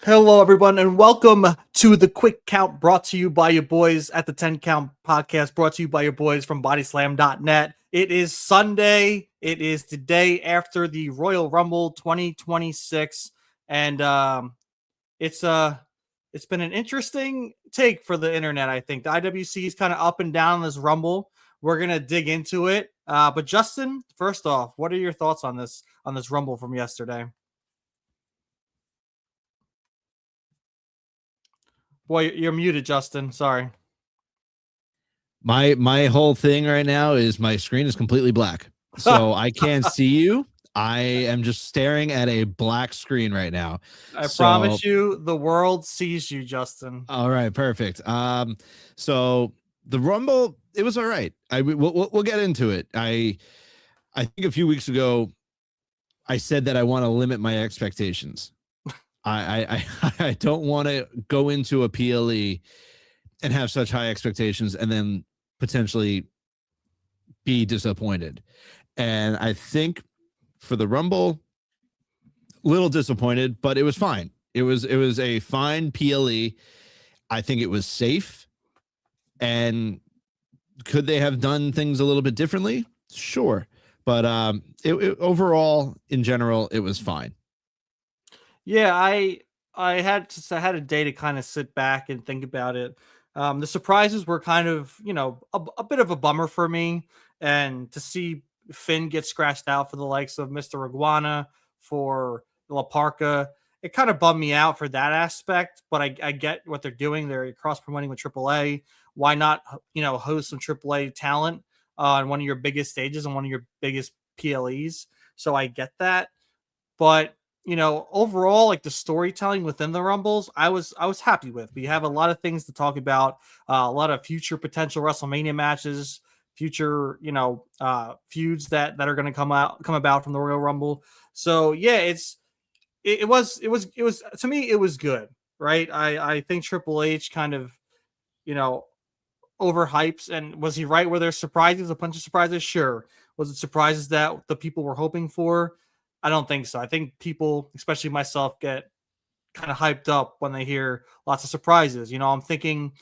Hello, everyone, and welcome to the Quick Count brought to you by your boys at the 10 Count podcast, brought to you by your boys from Bodyslam.net. It is Sunday. It is the day after the Royal Rumble 2026, and it's been an interesting take for the internet. I think the IWC is kind of up and down this Rumble. We're gonna dig into it, but Justin, first off, what are your thoughts on this Rumble from yesterday? Boy, you're muted, Justin. Sorry. My whole thing right now is my screen is completely black, so I can't see you. I am just staring at a black screen right now. I promise you, the world sees you, Justin. All right, perfect. So the Rumble, it was all right. We'll get into it. I think a few weeks ago, I said that I want to limit my expectations. I don't want to go into a PLE and have such high expectations and then potentially be disappointed. And I think for the Rumble, little disappointed, but it was fine. It was a fine PLE. I think it was safe. And could they have done things a little bit differently? Sure. But overall, in general, it was fine. Yeah, I had a day to kind of sit back and think about it. The surprises were kind of, a bit of a bummer for me, and to see Finn get scratched out for the likes of Mr. Iguana, for La Parka, it kind of bummed me out for that aspect. But I get what they're doing. They're cross promoting with AAA. Why not, host some AAA talent on one of your biggest stages and one of your biggest PLEs? So I get that, but overall, like the storytelling within the Rumbles, I was happy with. We have a lot of things to talk about, a lot of future potential WrestleMania matches, future feuds that are going to come about from the Royal Rumble. So yeah, it was to me, it was good, right? I think Triple H kind of overhypes, and was he right? Were there surprises, a bunch of surprises? Sure. Was it surprises that the people were hoping for? I don't think so. I think people, especially myself, get kind of hyped up when they hear lots of surprises. I'm thinking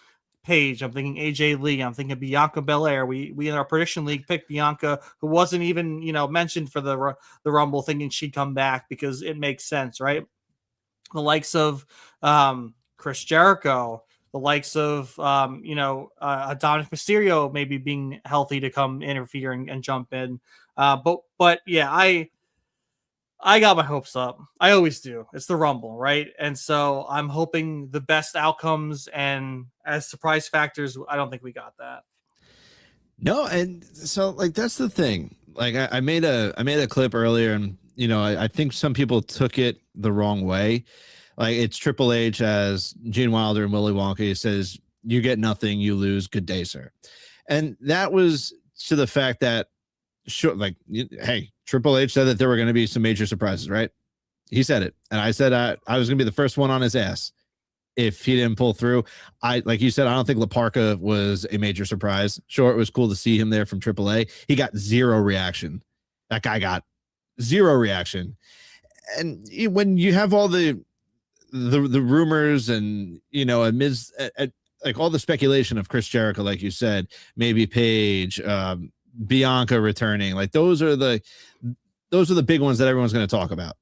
Paige, I'm thinking AJ Lee, I'm thinking Bianca Belair. We in our prediction league picked Bianca, who wasn't even mentioned for the Rumble, thinking she'd come back because it makes sense, right? The likes of Chris Jericho, the likes of Dominic Mysterio maybe being healthy to come interfere and jump in. But yeah, I got my hopes up. I always do. It's the Rumble, right? And so I'm hoping the best outcomes, and as surprise factors, I don't think we got that. No, and so like that's the thing. Like I made a clip earlier, and I think some people took it the wrong way. Like it's Triple H as Gene Wilder and Willy Wonka. He says, "You get nothing, you lose. Good day, sir." And that was to the fact that, sure, like, hey, Triple H said that there were going to be some major surprises, right? He said it, and I said I was going to be the first one on his ass if he didn't pull through. Like you said, I don't think La Parka was a major surprise. Sure, it was cool to see him there from AAA. He got zero reaction. That guy got zero reaction. And when you have all the rumors and amidst like all the speculation of Chris Jericho, like you said, maybe Paige, Bianca returning, like those are the big ones that everyone's going to talk about.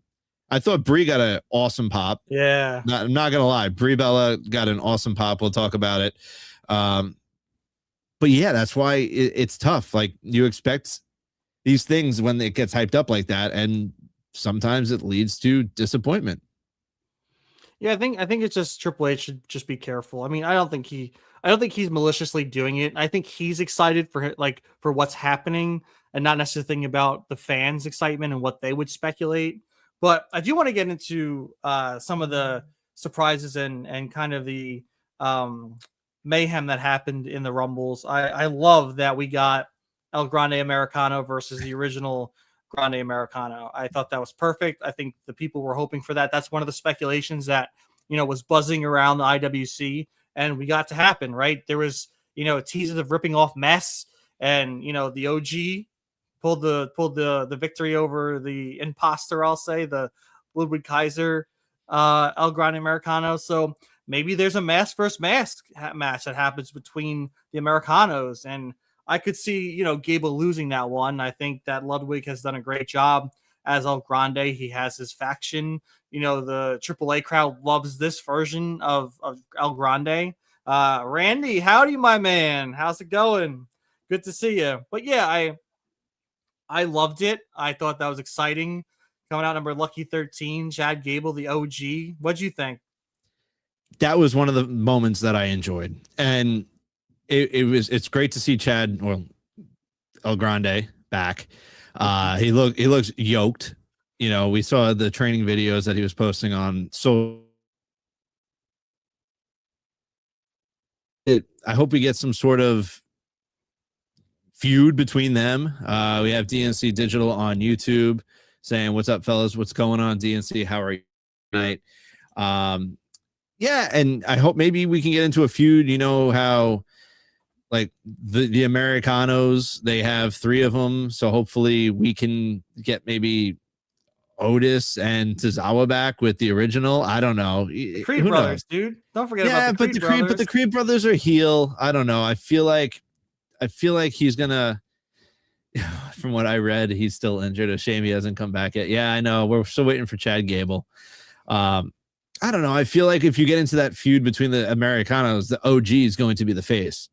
I thought Brie got an awesome pop. Yeah, I'm not gonna lie, Brie Bella got an awesome pop. We'll talk about it. But yeah, that's why it's tough. Like you expect these things when it gets hyped up like that, and sometimes it leads to disappointment. Yeah, I think it's just Triple H should just be careful. I mean, I don't think he's maliciously doing it. I think he's excited for what's happening, and not necessarily thinking about the fans' excitement and what they would speculate. But I do want to get into some of the surprises and kind of the mayhem that happened in the Rumbles. I love that we got El Grande Americano versus the original Grande Americano. I thought that was perfect. I think the people were hoping for that. That's one of the speculations that was buzzing around the IWC, and we got to happen, right? There was teases of ripping off Mess, and the OG pulled the victory over the imposter. I'll say the Ludwig Kaiser El Grande Americano. So maybe there's a mask versus mask match that happens between the Americanos, and I could see Gable losing that one. I think that Ludwig has done a great job as El Grande. He has his faction. The AAA crowd loves this version of El Grande. Randy, howdy, my man. How's it going? Good to see you. But yeah, I loved it. I thought that was exciting. Coming out number Lucky 13, Chad Gable, the OG. What'd you think? That was one of the moments that I enjoyed. And it's great to see Chad or El Grande back. He looks yoked. We saw the training videos that he was posting on. So I hope we get some sort of feud between them. We have DNC Digital on YouTube saying, "What's up, fellas? What's going on, DNC? How are you tonight?" Yeah, and I hope maybe we can get into a feud. How like the Americanos, they have 3 of them, so hopefully we can get maybe Otis and Tozawa back with the original. I don't know. Creed Who brothers, knows? dude. Don't forget Yeah, about the Creed brothers. but the Creed brothers are heel. I don't know. I feel like he's gonna. From what I read, he's still injured. A shame he hasn't come back yet. Yeah, I know. We're still waiting for Chad Gable. I don't know. I feel like if you get into that feud between the Americanos, the OG is going to be the face.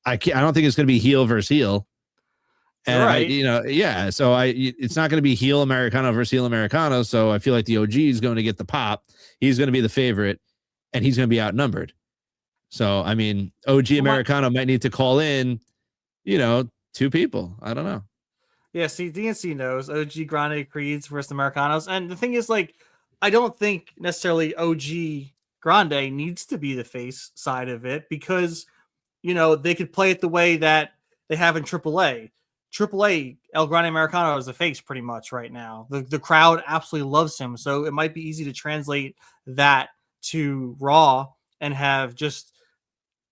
I don't think it's going to be heel versus heel. And right. yeah. So it's not going to be heel Americano versus heel Americano. So I feel like the OG is going to get the pop. He's going to be the favorite, and he's going to be outnumbered. So I mean, OG Americano might need to call in, 2 people. I don't know. Yeah, see, DNC knows OG Grande Creeds versus Americanos, and the thing is, like, I don't think necessarily OG Grande needs to be the face side of it because they could play it the way that they have in AAA. AAA, El Grande Americano is a face pretty much right now. The crowd absolutely loves him. So it might be easy to translate that to Raw and have just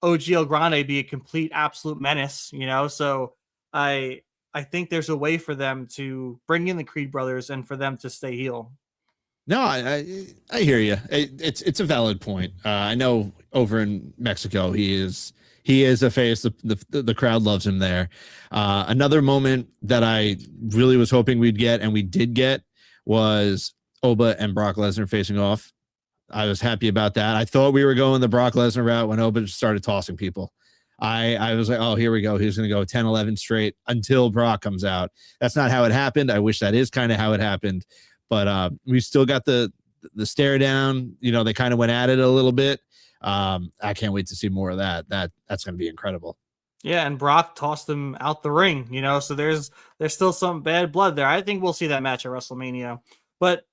OG El Grande be a complete absolute menace, So I think there's a way for them to bring in the Creed brothers and for them to stay heel. No, I hear you. It's a valid point. I know over in Mexico he is a face. The crowd loves him there. Another moment that I really was hoping we'd get, and we did get, was Oba and Brock Lesnar facing off. I was happy about that. I thought we were going the Brock Lesnar route when Oba started tossing people. I was like, oh, here we go. He's going to go 10, 11 straight until Brock comes out. That's not how it happened. I wish that is kind of how it happened. But we still got the stare down. They kind of went at it a little bit. I can't wait to see more of that. That's going to be incredible. Yeah, and Brock tossed him out the ring, so there's still some bad blood there. I think we'll see that match at WrestleMania. But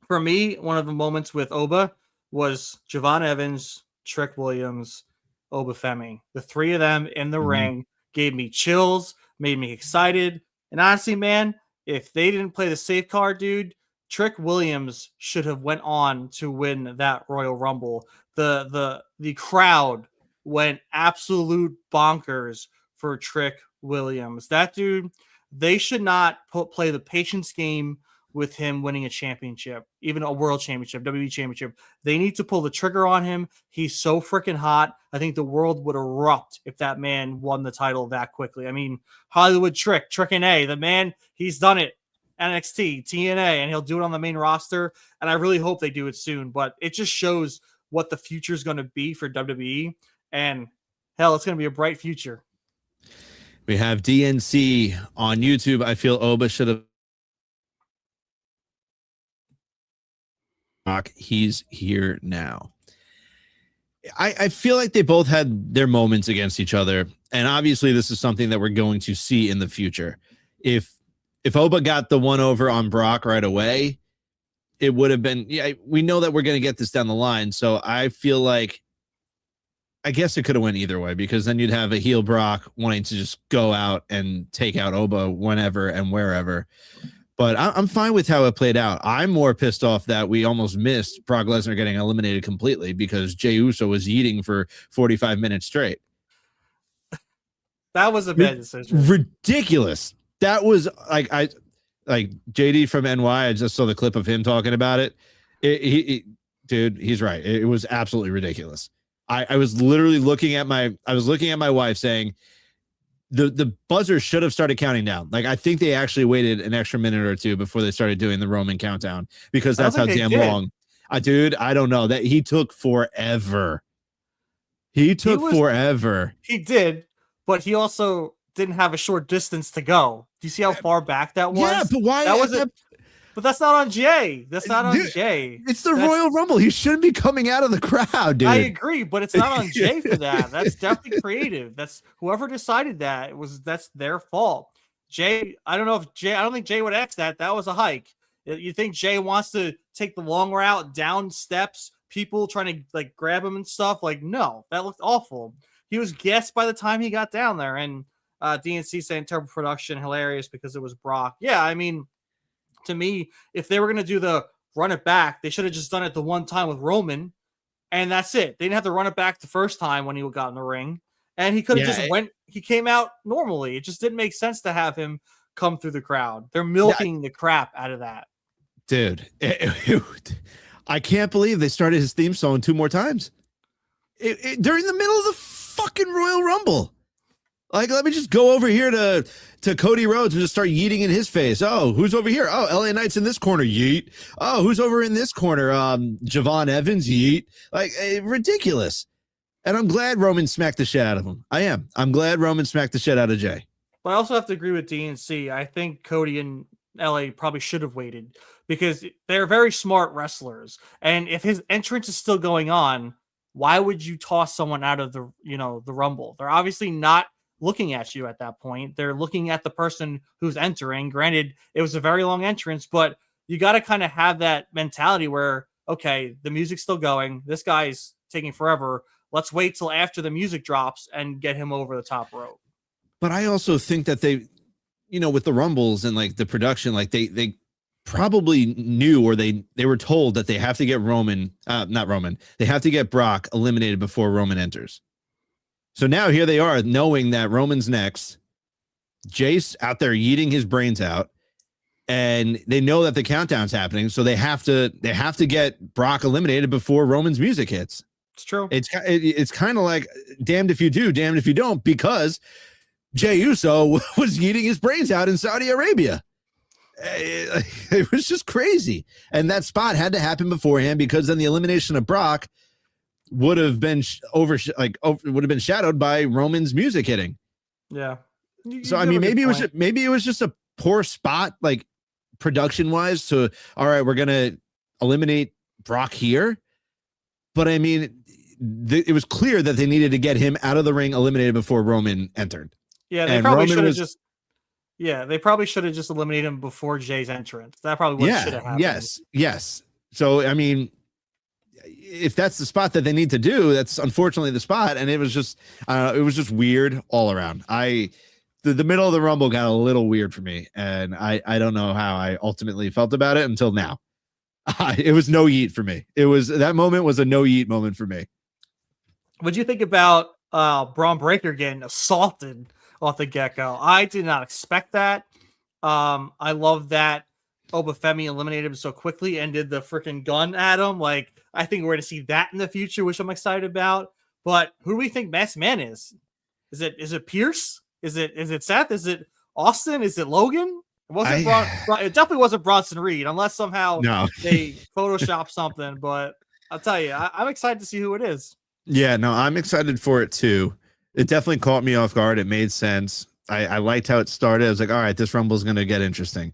for me, one of the moments with Oba was Javon Evans, Trick Williams, Oba Femi. The 3 of them in the ring gave me chills, made me excited. And honestly, man, if they didn't play the safe card, dude, Trick Williams should have went on to win that Royal Rumble. The crowd went absolute bonkers for Trick Williams. That dude, they should not play the patience game with him winning a championship, even a world championship, WWE championship. They need to pull the trigger on him. He's so freaking hot. I think the world would erupt if that man won the title that quickly. I mean, Hollywood Trick and A, the man, he's done it. NXT, TNA, and he'll do it on the main roster. And I really hope they do it soon, but it just shows what the future is going to be for WWE. And hell, it's going to be a bright future. We have DNC on YouTube. I feel Oba should have. He's here now. I feel like they both had their moments against each other. And obviously this is something that we're going to see in the future. If Oba got the one over on Brock right away, it would have been, yeah, we know that we're going to get this down the line. So I feel like, I guess it could have went either way, because then you'd have a heel Brock wanting to just go out and take out Oba whenever and wherever. But I'm fine with how it played out. I'm more pissed off that we almost missed Brock Lesnar getting eliminated completely because Jey Uso was eating for 45 minutes straight. That was a bad decision. Ridiculous. That was like JD from NY. I just saw the clip of him talking about it. dude, he's right. It was absolutely ridiculous. I was literally looking at my wife saying the buzzer should have started counting down. Like I think they actually waited an extra minute or two before they started doing the Roman countdown because I don't that's how think they damn did. long. Dude, I don't know that he took forever. He He took was forever. he did, but he also didn't have a short distance to go. Do you see how far back that Yeah, was? but why That at was that? it. But that's not on Jay. That's not on Dude, Jay. it's the That's Royal Rumble. He shouldn't be coming out of the crowd, I dude. agree, but it's not on Jay for that. That's definitely creative. That's whoever decided that that's their fault. Jay, I don't know if Jay, I don't think Jay would X that. That was a hike. You think Jay wants to take the long route down steps, people trying to like grab him and stuff? Like, no, that looked awful. He was gassed by the time he got down there. And DNC saying terrible production, hilarious because it was Brock. Yeah, I mean, to me, if they were going to do the run it back, they should have just done it the one time with Roman, and that's it. They didn't have to run it back the first time when he got in the ring, and he could have just Yeah, went. He came out normally. It just didn't make sense to have him come through the crowd. They're yeah, milking the crap out of that. dude. I can't believe they started his theme song two more times during the middle of the fucking Royal Rumble. Like, let me just go over here to Cody Rhodes and just start yeeting in his face. Oh, who's over here? Oh, LA Knight's in this corner. Yeet. Oh, who's over in this corner? Javon Evans. Yeet. Like, ridiculous. And I'm glad Roman smacked the shit out of him. I am. I'm glad Roman smacked the shit out of Jay. But I also have to agree with DNC. I think Cody and LA probably should have waited because they're very smart wrestlers. And if his entrance is still going on, why would you toss someone out of the Rumble? They're obviously not looking at you at that point. They're looking at the person who's entering. Granted, it was a very long entrance, but you got to kind of have that mentality where, okay, the music's still going. This guy's taking forever. Let's wait till after the music drops and get him over the top rope. But I also think that they, with the Rumbles and like the production, like they probably knew or they were told that they have to get not Roman, they have to get Brock eliminated before Roman enters. So now here they are knowing that Roman's next. Jace out there eating his brains out, and they know that the countdown's happening. So they have to get Brock eliminated before Roman's music hits. It's true. It's kind of like damned if you do, damned if you don't, because Jey Uso was eating his brains out in Saudi Arabia. It was just crazy. And that spot had to happen beforehand because then the elimination of Brock would have been would have been shadowed by Roman's music hitting. Yeah. So I mean, maybe it was just a poor spot, like production wise. So all right, we're gonna eliminate Brock here, but I mean, it was clear that they needed to get him out of the ring, eliminated before Roman entered. Yeah, they probably should have just. Yeah, they probably should have just eliminated him before Jay's entrance. That probably what should have happened. Yes. So I mean, if that's the spot that they need to do, that's unfortunately the spot. And it was just weird all around. The middle of the Rumble got a little weird for me, and I don't know how I ultimately felt about it until now. It was no yeet for me. That moment was a no yeet moment for me. What'd you think about Braun Breaker getting assaulted off the get-go? I did not expect that. I love that Obafemi eliminated him so quickly and did the freaking gun at him. Like, I think we're going to see that in the future, which I'm excited about. But who do we think Masked Man is? Is it Pierce? Is it Seth? Is it Austin? Is it Logan? It definitely wasn't Bronson Reed, unless somehow they Photoshop something. But I'll tell you, I'm excited to see who it is. Yeah, no, I'm excited for it too. It definitely caught me off guard. It made sense. I liked how it started. I was like, all right, this Rumble is going to get interesting.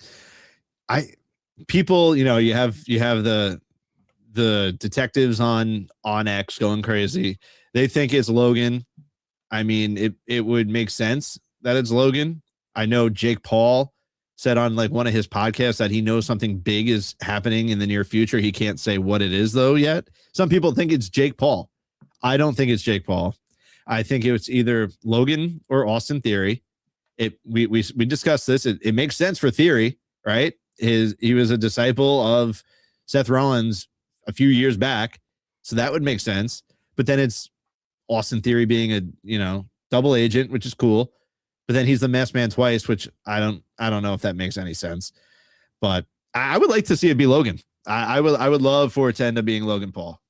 People, you have the detectives on X going crazy. They think it's Logan. I mean, it would make sense that it's Logan. I know Jake Paul said on like one of his podcasts that he knows something big is happening in the near future. He can't say what it is though yet. Some people think it's Jake Paul. I don't think it's Jake Paul. I think it's either Logan or Austin Theory. We discussed this. It makes sense for Theory, right? He was a disciple of Seth Rollins a few years back, so that would make sense. But then it's Austin Theory being a double agent, which is cool. But then he's the Masked Man twice, which I don't know if that makes any sense. But I would like to see it be Logan. I would love for it to end up being Logan Paul.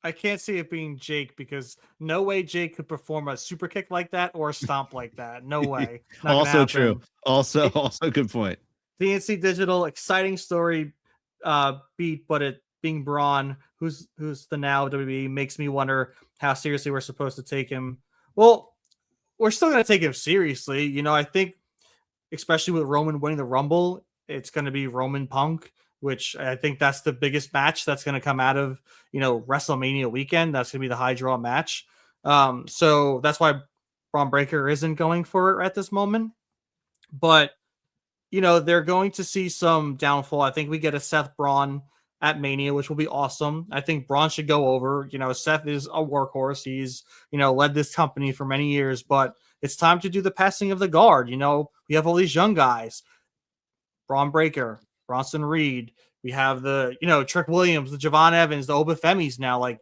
I can't see it being Jake because no way Jake could perform a super kick like that or a stomp like that. No way. Not gonna Also true. happen. Also good point. DNC Digital, exciting story beat, but it being Braun, who's the now WWE, makes me wonder how seriously we're supposed to take him. Well, we're still gonna take him seriously. I think especially with Roman winning the Rumble, it's going to be Roman Punk, which I think that's the biggest match that's going to come out of WrestleMania weekend. That's going to be the high draw match. So that's why Braun Breaker isn't going for it at this moment. But they're going to see some downfall. I think we get a Seth Braun at Mania, which will be awesome. I think Braun should go over. Seth is a workhorse. He's led this company for many years, but it's time to do the passing of the guard. We have all these young guys, Braun Breaker, Bronson Reed. We have the, Trick Williams, the Javon Evans, the Obafemis now. Like,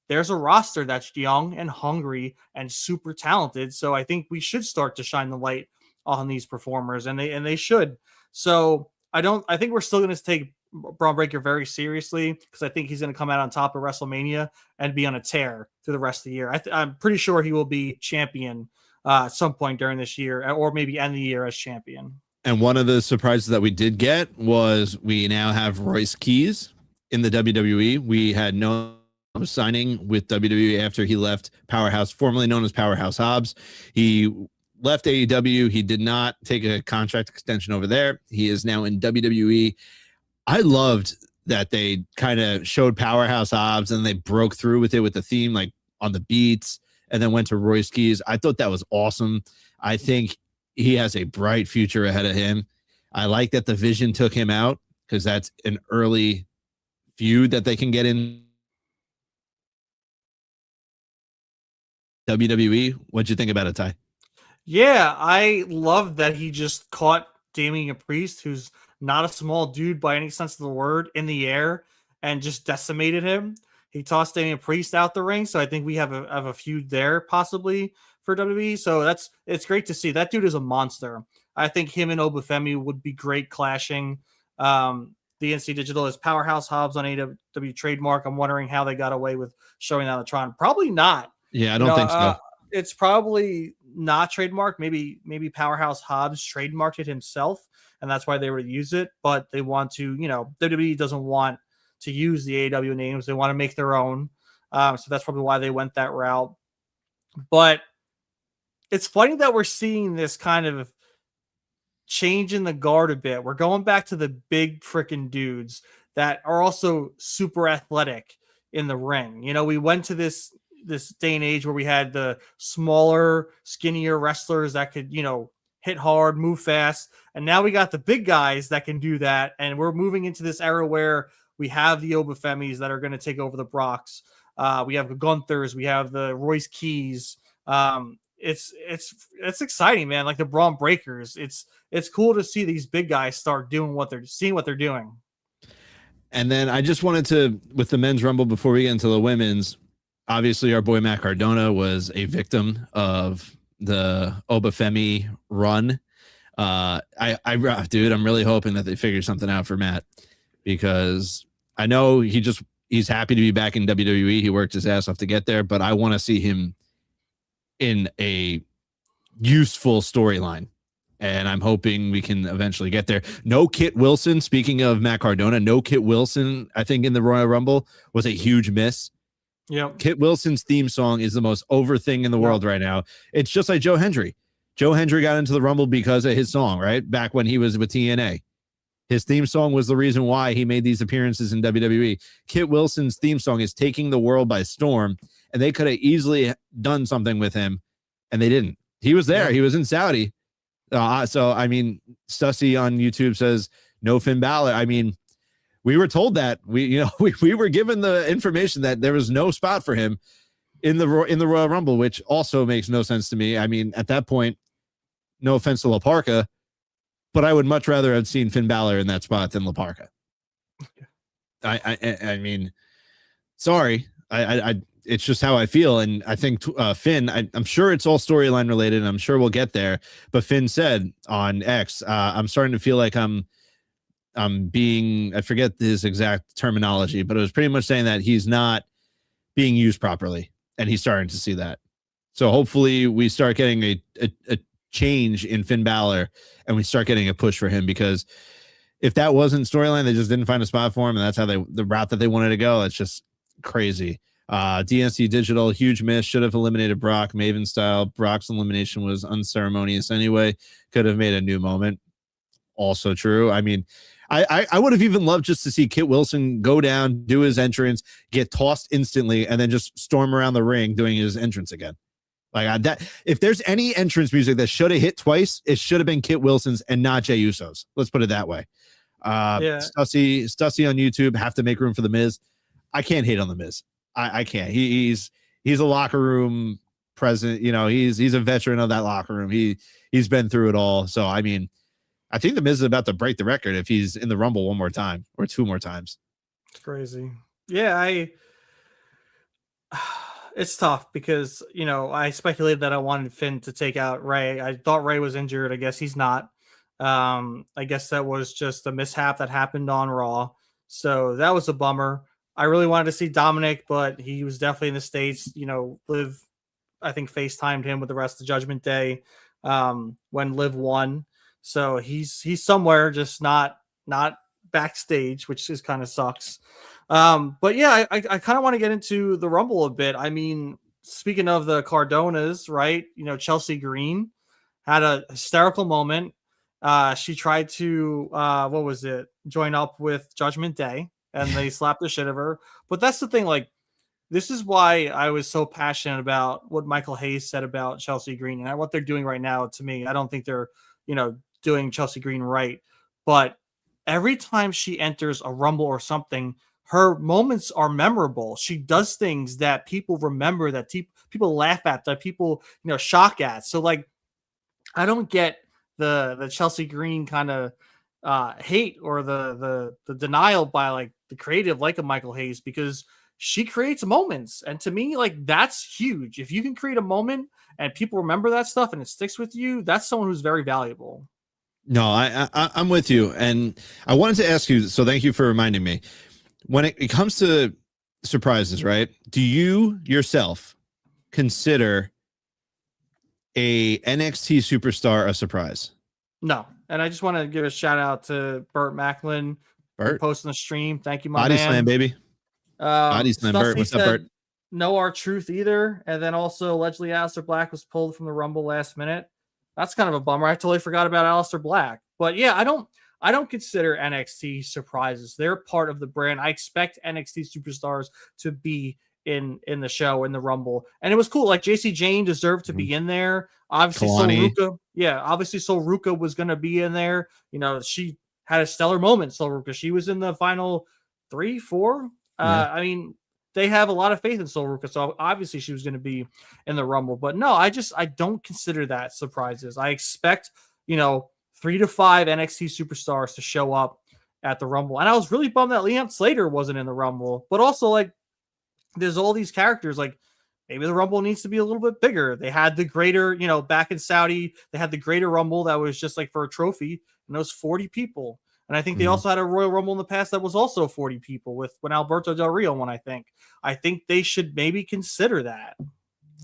there's a roster that's young and hungry and super talented. So I think we should start to shine the light on these performers, and they should. So I think we're still going to take Braun Breaker very seriously because I think he's going to come out on top of WrestleMania and be on a tear through the rest of the year. I'm pretty sure he will be champion at some point during this year, or maybe end the year as champion. And one of the surprises that we did get was we now have Royce Keys in the WWE. We had no signing with WWE after he left Powerhouse, formerly known as Powerhouse Hobbs. He left AEW. He did not take a contract extension over there. He is now in WWE. I loved that they kind of showed Powerhouse Hobbs and they broke through with it with the theme, like on the beats, and then went to Royce Keys. I thought that was awesome. I think he has a bright future ahead of him. I like that the Vision took him out because that's an early feud that they can get in WWE. What'd you think about it, Ty? Yeah, I love that he just caught Damian Priest, who's not a small dude by any sense of the word, in the air and just decimated him. He tossed Damian Priest out the ring, so I think we have a feud there possibly for WWE. So it's great to see. That dude is a monster. I think him and Obafemi would be great clashing. The NC Digital is Powerhouse Hobbs on AEW trademark. I'm wondering how they got away with showing that on Tron. Probably not. Yeah, I don't think so. It's probably not trademarked. Maybe Powerhouse Hobbs trademarked it himself, and that's why they would use it. But they want to, WWE doesn't want to use the AEW names. They want to make their own. So that's probably why they went that route. But it's funny that we're seeing this kind of change in the guard a bit. We're going back to the big freaking dudes that are also super athletic in the ring. We went to this day and age where we had the smaller, skinnier wrestlers that could, hit hard, move fast. And now we got the big guys that can do that. And we're moving into this era where we have the Obafemis that are going to take over the Brocks. We have the Gunthers. We have the Royce Keys. It's exciting, man. Like the Braun Breakers. It's cool to see these big guys start doing what they're doing. And then I just wanted to, with the men's rumble, before we get into the women's, obviously our boy Matt Cardona was a victim of the Obafemi run. Dude, I'm really hoping that they figure something out for Matt, because I know he's happy to be back in WWE. He worked his ass off to get there, but I want to see him in a useful storyline. And I'm hoping we can eventually get there. No Kit Wilson, speaking of Matt Cardona, no Kit Wilson, I think in the Royal Rumble was a huge miss. Yeah. Kit Wilson's theme song is the most over thing in the world right now. It's just like Joe Hendry. Joe Hendry got into the Rumble because of his song, right? Back when he was with TNA. His theme song was the reason why he made these appearances in WWE. Kit Wilson's theme song is taking the world by storm, and they could have easily done something with him, and they didn't. He was there. Yeah. He was in Saudi. So, I mean, Stussy on YouTube says, no Finn Balor. I mean, we were told that. We were given the information that there was no spot for him in the Royal Rumble, which also makes no sense to me. I mean, at that point, no offense to La Parka, but I would much rather have seen Finn Balor in that spot than La Parka. I mean, sorry. It's just how I feel. And I think Finn, I'm sure it's all storyline related, and I'm sure we'll get there. But Finn said on X, I'm starting to feel like I'm being, I forget his exact terminology, but it was pretty much saying that he's not being used properly, and he's starting to see that. So hopefully we start getting a change in Finn Balor, and we start getting a push for him, because if that wasn't storyline, they just didn't find a spot for him, and that's how the route that they wanted to go. It's just crazy. DNC Digital, huge miss. Should have eliminated Brock, Maven style. Brock's elimination was unceremonious anyway. Could have made a new moment. Also true. I mean, I would have even loved just to see Kit Wilson go down, do his entrance, get tossed instantly, and then just storm around the ring doing his entrance again. Like that, if there's any entrance music that should have hit twice, it should have been Kit Wilson's and not Jey Uso's. Let's put it that way. Yeah. Stussy on YouTube, have to make room for the Miz. I can't hate on the Miz. I can't. He's a locker room president. You know, he's a veteran of that locker room. He's been through it all. So I mean, I think the Miz is about to break the record if he's in the Rumble one more time or two more times. It's crazy. Yeah, it's tough because, you know, I speculated that I wanted Finn to take out Ray. I thought Ray was injured. I guess he's not. I guess that was just a mishap that happened on Raw. So that was a bummer. I really wanted to see Dominic, but he was definitely in the States. You know, Liv, I think, FaceTimed him with the rest of Judgment Day when Liv won. So he's somewhere, just not backstage, which is kind of sucks. But yeah, I kind of want to get into the Rumble a bit. I mean, speaking of the Cardonas, right? You know, Chelsea Green had a hysterical moment. She tried to what was it? Join up with Judgment Day, and they slapped the shit of her. But that's the thing, like, this is why I was so passionate about what Michael Hayes said about Chelsea Green and what they're doing right now. To me, I don't think they're, you know, doing Chelsea Green right. But every time she enters a Rumble or something, her moments are memorable. She does things that people remember, that people laugh at, that people, you know, shock at. So like, I don't get the Chelsea Green kind of hate or the denial by like the creative, like a Michael Hayes, because she creates moments. And to me, like, that's huge. If you can create a moment and people remember that stuff and it sticks with you, that's someone who's very valuable. No, I'm with you. And I wanted to ask you, so thank you for reminding me. When it comes to surprises, right? Do you yourself consider a NXT superstar a surprise? No. And I just want to give a shout out to Burt Macklin for posting the stream. Thank you, my Bodyslam, man. baby. Bodyslam, Burt. What's up, Burt? No R-Truth either. And then also allegedly Aleister Black was pulled from the Rumble last minute. That's kind of a bummer. I totally forgot about Aleister Black. But yeah, I don't consider NXT surprises. They're part of the brand. I expect NXT superstars to be in the show, in the Rumble. And it was cool. Like, JC Jane deserved to be in there. Obviously, Sol Ruka. Yeah, obviously Sol Ruka was going to be in there. You know, she had a stellar moment, Sol Ruka. She was in the final 3, 4. Yeah. I mean, they have a lot of faith in Sol Ruka, so obviously she was going to be in the Rumble. But no, I don't consider that surprises. I expect, you know, 3 to 5 NXT superstars to show up at the Rumble. And I was really bummed that Liam Slater wasn't in the Rumble. But also, like, there's all these characters, like, maybe the Rumble needs to be a little bit bigger. They had the greater, you know, back in Saudi, they had the greater Rumble that was just like for a trophy, and it was 40 people. And I think they also had a Royal Rumble in the past that was also 40 people when Alberto Del Rio won, I think. I think they should maybe consider that.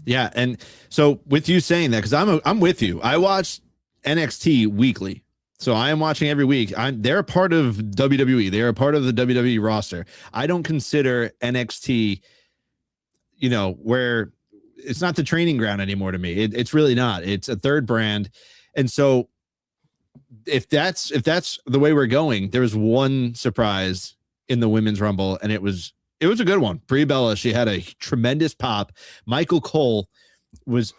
Yeah, and so with you saying that, because I'm with you. I watch NXT weekly. So I am watching every week. They're a part of WWE. They're a part of the WWE roster. I don't consider NXT, you know, where it's not the training ground anymore to me. It's really not. It's a third brand. And so if that's the way we're going, there was one surprise in the Women's Rumble, and it was a good one. Brie Bella, she had a tremendous pop. Michael Cole was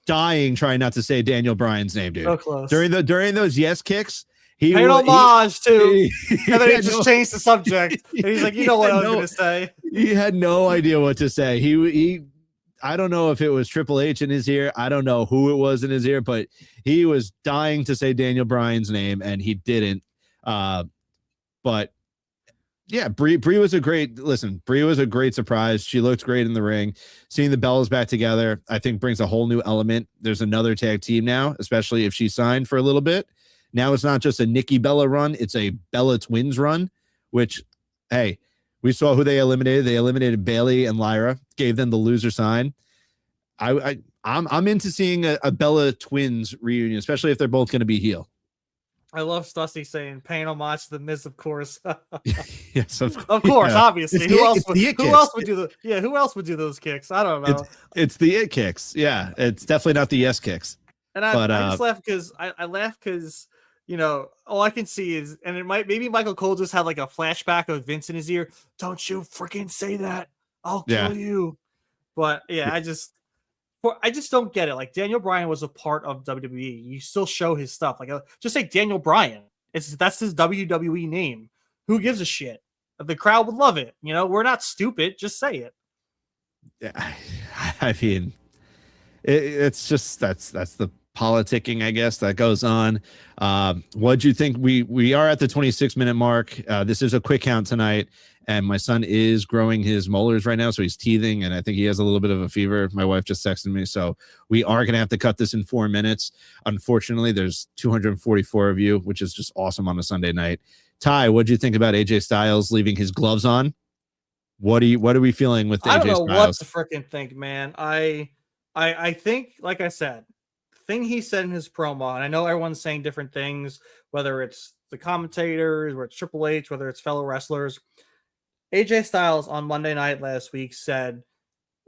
dying trying not to say Daniel Bryan's name, dude. So close. During those yes kicks, he paid homage too, and then he just changed the subject. And he's like, you know what I was going to say. He had no idea what to say. He I don't know if it was Triple H in his ear. I don't know who it was in his ear, but he was dying to say Daniel Bryan's name, and he didn't. But yeah, Brie was a great surprise. She looked great in the ring. Seeing the Bellas back together, I think, brings a whole new element. There's another tag team now, especially if she signed for a little bit. Now it's not just a Nikki Bella run, it's a Bella Twins run, which, hey, we saw who they eliminated. They eliminated Bailey and Lyra, gave them the loser sign. I'm into seeing a Bella Twins reunion, especially if they're both going to be heel. I love Stussy saying paying homage to the Miz, of course. Yes, of course, yeah. obviously. Who else would do those kicks? I don't know. It's the it kicks. Yeah, it's definitely not the yes kicks. And I just laugh because I laugh because, you know, all I can see is, and maybe Michael Cole just had like a flashback of Vince in his ear. Don't you freaking say that. I'll kill you. But yeah, I just don't get it. Like, Daniel Bryan was a part of WWE. You still show his stuff. Like, just say Daniel Bryan. That's his WWE name. Who gives a shit? The crowd would love it. You know, we're not stupid. Just say it. Yeah, I mean, it's just that's the politicking, I guess, that goes on. What do you think? We are at the 26-minute mark. This is a quick count tonight, and my son is growing his molars right now, so he's teething, and I think he has a little bit of a fever. My wife just texted me, so we are going to have to cut this in 4 minutes. Unfortunately, there's 244 of you, which is just awesome on a Sunday night. Ty, what do you think about AJ Styles leaving his gloves on? What are we feeling with AJ Styles? I don't know what to freaking think, man. I think, like I said, thing he said in his promo, and I know everyone's saying different things, whether it's the commentators, whether it's Triple H, whether it's fellow wrestlers. AJ Styles on Monday night last week said,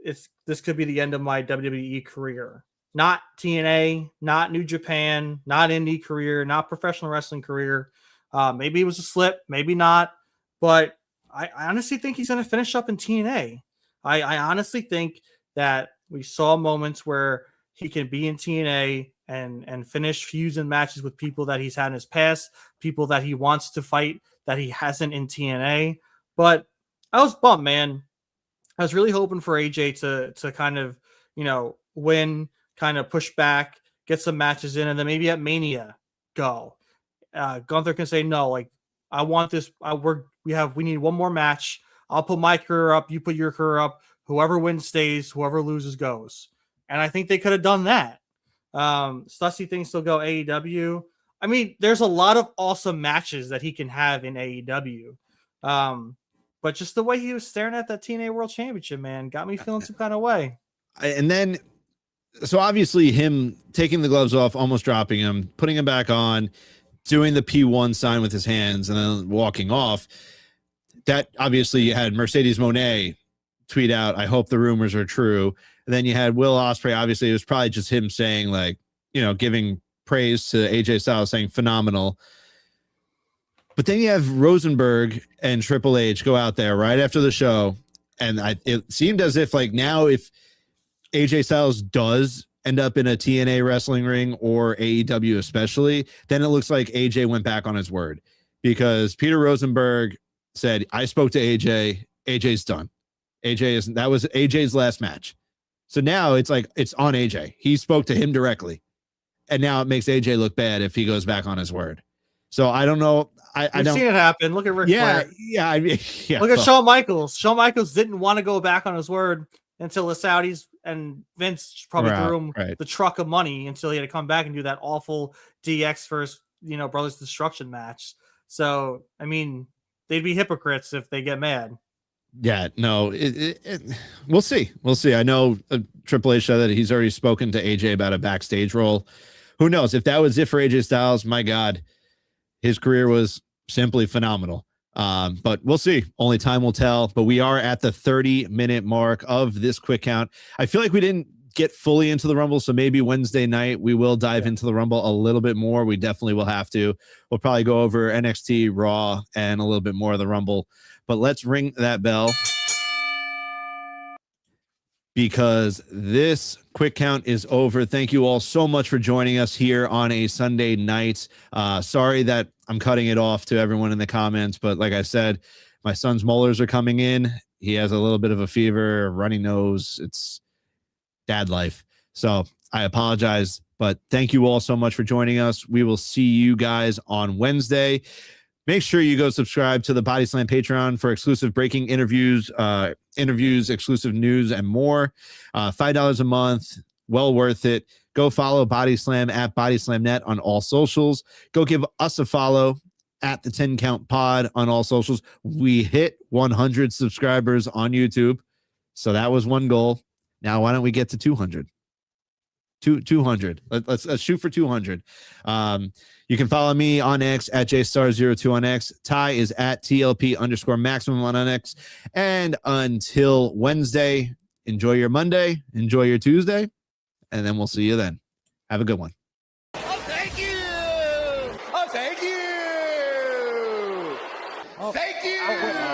this could be the end of my WWE career. Not TNA, not New Japan, not indie career, not professional wrestling career. Maybe it was a slip, maybe not. But I honestly think he's going to finish up in TNA. I honestly think that we saw moments where he can be in TNA and finish feuds and matches with people that he's had in his past, people that he wants to fight that he hasn't in TNA. But I was bummed, man. I was really hoping for AJ to kind of, you know, win, kind of push back, get some matches in, and then maybe at Mania go. Gunther can say, no, like, I want this. We need one more match. I'll put my career up. You put your career up. Whoever wins stays. Whoever loses goes. And I think they could have done that. Stussy thinks they'll go AEW. I mean, there's a lot of awesome matches that he can have in AEW. But just the way he was staring at that TNA World Championship, man, got me feeling some kind of way. And then, so obviously him taking the gloves off, almost dropping him, putting him back on, doing the P1 sign with his hands, and then walking off. That obviously had Mercedes Moné tweet out, I hope the rumors are true. And then you had Will Ospreay. Obviously, it was probably just him saying, like, you know, giving praise to AJ Styles, saying phenomenal. But then you have Rosenberg and Triple H go out there right after the show. And it seemed as if, like, now if AJ Styles does end up in a TNA wrestling ring or AEW especially, then it looks like AJ went back on his word, because Peter Rosenberg said, I spoke to AJ. AJ's done. That was AJ's last match. So now it's like, it's on AJ. He spoke to him directly. And now it makes AJ look bad if he goes back on his word. So I don't know. I've seen it happen. Look at Ric Flair. Yeah. I mean, yeah. Look at Shawn Michaels. Shawn Michaels didn't want to go back on his word until the Saudis and Vince probably threw him the truck of money until he had to come back and do that awful DX versus, you know, Brothers Destruction match. So, I mean, they'd be hypocrites if they get mad. Yeah, no, we'll see. We'll see. I know Triple H said that he's already spoken to AJ about a backstage role. Who knows? If that was it for AJ Styles, my God, his career was simply phenomenal. But we'll see. Only time will tell. But we are at the 30-minute mark of this quick count. I feel like we didn't get fully into the Rumble, so maybe Wednesday night we will dive into the Rumble a little bit more. We definitely will have to. We'll probably go over NXT, Raw, and a little bit more of the Rumble. But let's ring that bell, because this quick count is over. Thank you all so much for joining us here on a Sunday night. Sorry that I'm cutting it off to everyone in the comments, but like I said, my son's molars are coming in. He has a little bit of a fever, a runny nose. It's dad life. So I apologize, but thank you all so much for joining us. We will see you guys on Wednesday. Make sure you go subscribe to the Bodyslam Patreon for exclusive breaking interviews, exclusive news, and more. $5 a month, well worth it. Go follow Bodyslam at BodyslamNet on all socials. Go give us a follow at the 10 Count Pod on all socials. We hit 100 subscribers on YouTube. So that was one goal. Now, why don't we get to 200? 200. Let's shoot for 200. You can follow me on X at jstar02 on X. Ty is at TLP_maximum on X. And until Wednesday, enjoy your Monday, enjoy your Tuesday, and then we'll see you then. Have a good one. Oh, thank you. Oh, thank you. Oh, thank you.